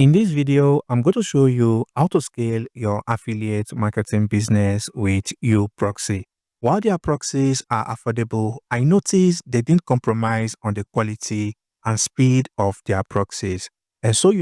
In this video, I'm going to show you how to scale your affiliate marketing business with U Proxy. While their proxies are affordable, I noticed they didn't compromise on the quality and speed of their proxies. And so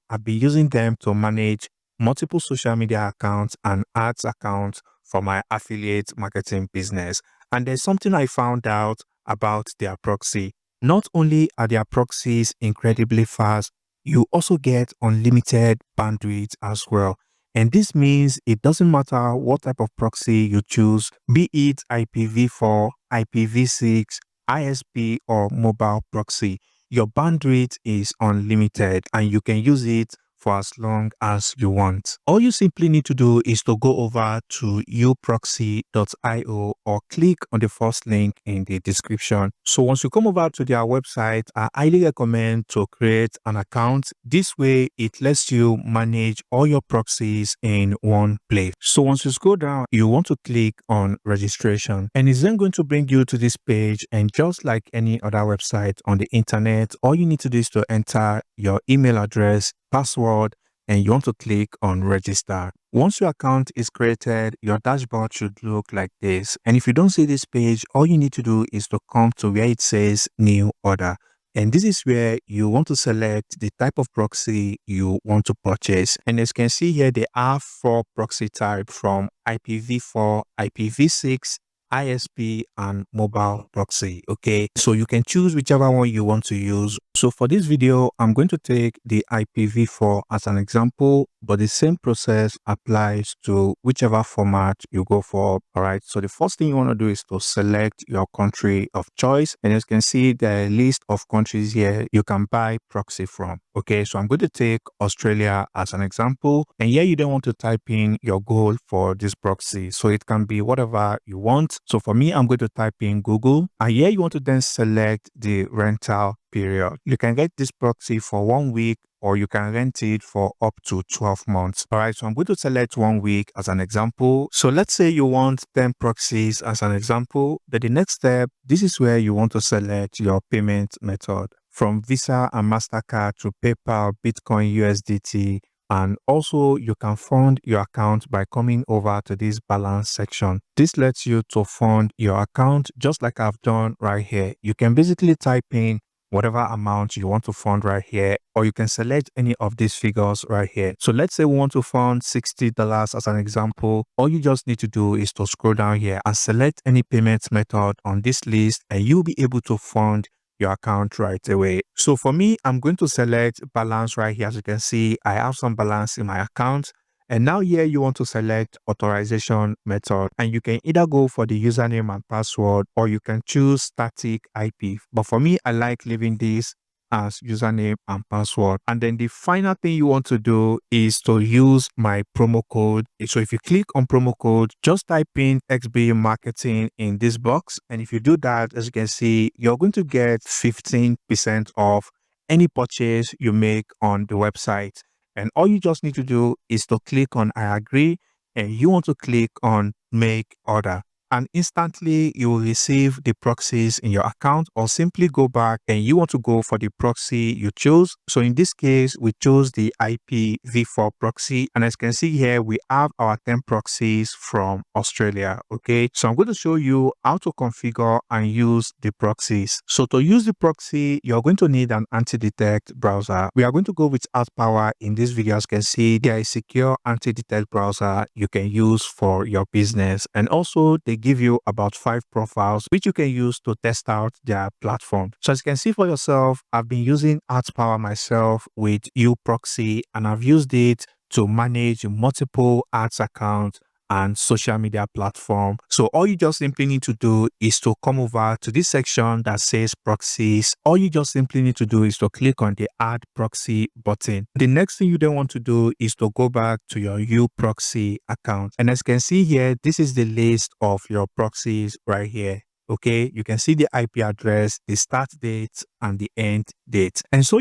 I've been using them to manage multiple social media accounts and ads accounts for my affiliate marketing business. And there's something I found out about their proxy. Not only are their proxies incredibly fast, you also get unlimited bandwidth as well. And this means it doesn't matter what type of proxy you choose, be it IPv4, IPv6, ISP, or mobile proxy. Your bandwidth is unlimited and you can use it for as long as you want. All you simply need to do is to go over to Youproxy.io or click on the first link in the description. So once you come over to their website, I highly recommend to create an account. This way, it lets you manage all your proxies in one place. So once you scroll down, you want to click on registration, and it's then going to bring you to this page. And just like any other website on the internet, all you need to do is to enter your email address, password, and you want to click on register. Once your account is created, your dashboard should look like this. And if you don't see this page, all you need to do is to come to where it says new order. And this is where you want to select the type of proxy you want to purchase. And as you can see here, they have 4 proxy types from IPv4, IPv6, ISP, and mobile proxy. Okay, so you can choose whichever one you want to use. So for this video, I'm going to take the IPv4 as an example, but the same process applies to whichever format you go for. All right, so the first thing you want to do is to select your country of choice. And as you can see, there are a list of countries here you can buy proxy from. Okay, so I'm going to take Australia as an example. And here you don't want to type in your goal for this proxy. So it can be whatever you want. So for me, I'm going to type in Google. And here you want to then select the rental period. You can get this proxy for 1 week, or you can rent it for up to 12 months. All right, so I'm going to select 1 week as an example. So let's say you want 10 proxies as an example. Then the next step, this is where you want to select your payment method from Visa and MasterCard to PayPal, Bitcoin, USDT. And also you can fund your account by coming over to this balance section. This lets you to fund your account just like I've done right here. You can basically type in whatever amount you want to fund right here, or you can select any of these figures right here. So let's say we want to fund $60 as an example. All you just need to do is to scroll down here and select any payment method on this list, and you'll be able to fund your account right away. So for me, I'm going to select balance right here. As you can see, I have some balance in my account. And now here you want to select authorization method, and you can either go for the username and password, or you can choose static IP. But for me, I like leaving this as username and password. And then the final thing you want to do is to use my promo code. So if you click on promo code, just type in XB marketing in this box. And if you do that, as you can see, you're going to get 15% off any purchase you make on the website. And all you just need to do is to click on I agree, and you want to click on make order. And instantly you will receive the proxies in your account, or simply go back and you want to go for the proxy you chose. So in this case, we chose the IPv4 proxy. And as you can see here, we have our 10 proxies from Australia. Okay, so I'm going to show you how to configure and use the proxies. So to use the proxy, you're going to need an anti-detect browser. We are going to go with AdsPower in this video. As you can see, there is a secure anti-detect browser you can use for your business. And also they give you about 5 profiles which you can use to test out their platform. So as you can see for yourself, I've been using AdsPower myself with Youproxy, and I've used it to manage multiple ads accounts and social media platform. So all you just simply need to do is to come over to this section that says proxies. All you just simply need to do is to click on the add proxy button. The next thing you then want to do is to go back to your U Proxy account. And as you can see here, this is the list of your proxies right here. Okay, you can see the IP address, the start date, and the end date. And so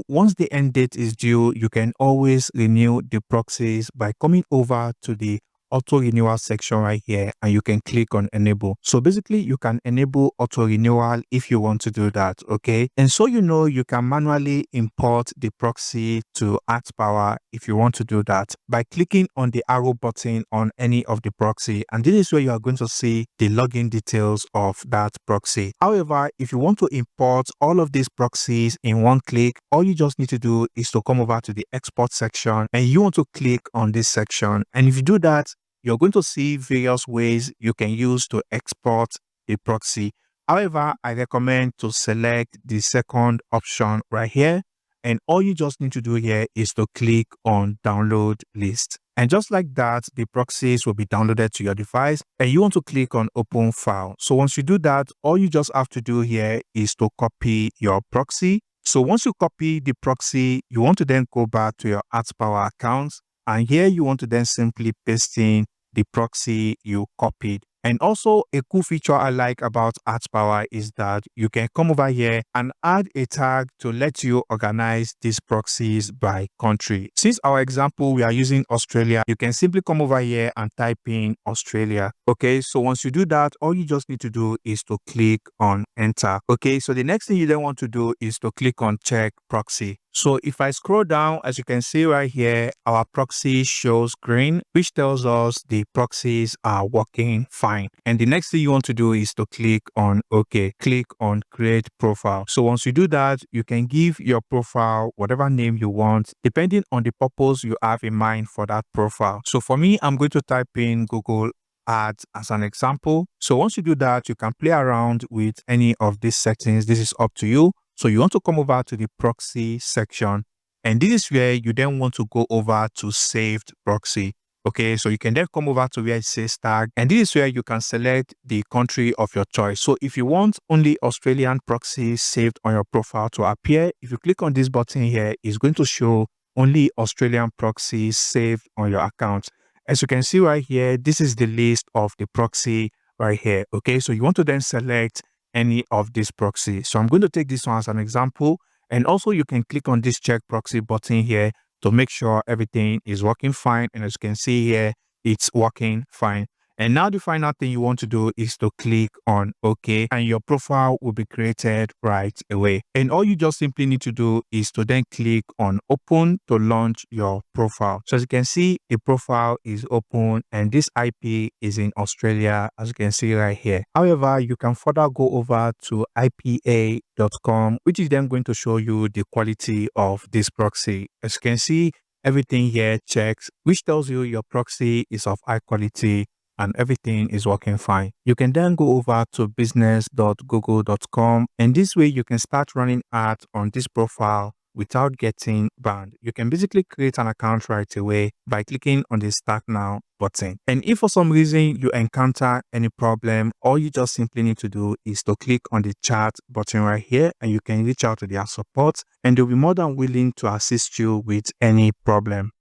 once the end date is due, you can always renew the proxies by coming over to the auto renewal section right here, and you can click on enable. So basically you can enable auto renewal if you want to do that. Okay, and so you can manually import the proxy to AdsPower if you want to do that by clicking on the arrow button on any of the proxy, and this is where you are going to see the login details of that proxy. However, if you want to import all of these proxies in one click, all you just need to do is to come over to the export section, and you want to click on this section, and if you do that, you're going to see various ways you can use to export a proxy. However, I recommend to select the second option right here, and all you just need to do here is to click on download list. And just like that, the proxies will be downloaded to your device, and you want to click on open file. So once you do that, all you just have to do here is to copy your proxy. So once you copy the proxy, you want to then go back to your AdsPower account, and here you want to then simply paste in the proxy you copied. And also a cool feature I like about AdsPower is that you can come over here and add a tag to let you organize these proxies by country. Since our example, we are using Australia, you can simply come over here and type in Australia. Okay, so once you do that, all you just need to do is to click on enter. Okay, so the next thing you then want to do is to click on check proxy. So if I scroll down, as you can see right here, our proxy shows green, which tells us the proxies are working fine. And the next thing you want to do is to click on OK. Click on create profile. So once you do that, you can give your profile whatever name you want, depending on the purpose you have in mind for that profile. So for me, I'm going to type in Google Ads as an example. So once you do that, you can play around with any of these settings. This is up to you. So you want to come over to the proxy section, and this is where you then want to go over to saved proxy. Okay, so you can then come over to where it says tag, and this is where you can select the country of your choice. So if you want only Australian proxies saved on your profile to appear, if you click on this button here, it's going to show only Australian proxies saved on your account. As you can see right here, this is the list of the proxy right here. Okay, so you want to then select any of these proxies. So I'm going to take this one as an example, and also you can click on this check proxy button here to make sure everything is working fine. And as you can see here, it's working fine. And now the final thing you want to do is to click on OK, and your profile will be created right away. And all you just simply need to do is to then click on open to launch your profile. So as you can see, a profile is open, and this IP is in Australia, as you can see right here. However, you can further go over to IPA.com, which is then going to show you the quality of this proxy. As you can see, everything here checks, which tells you your proxy is of high quality and everything is working fine. You can then go over to business.google.com, and this way you can start running ads on this profile without getting banned. You can basically create an account right away by clicking on the Start Now button. And if for some reason you encounter any problem, all you just simply need to do is to click on the chat button right here, and you can reach out to their support, and they'll be more than willing to assist you with any problem.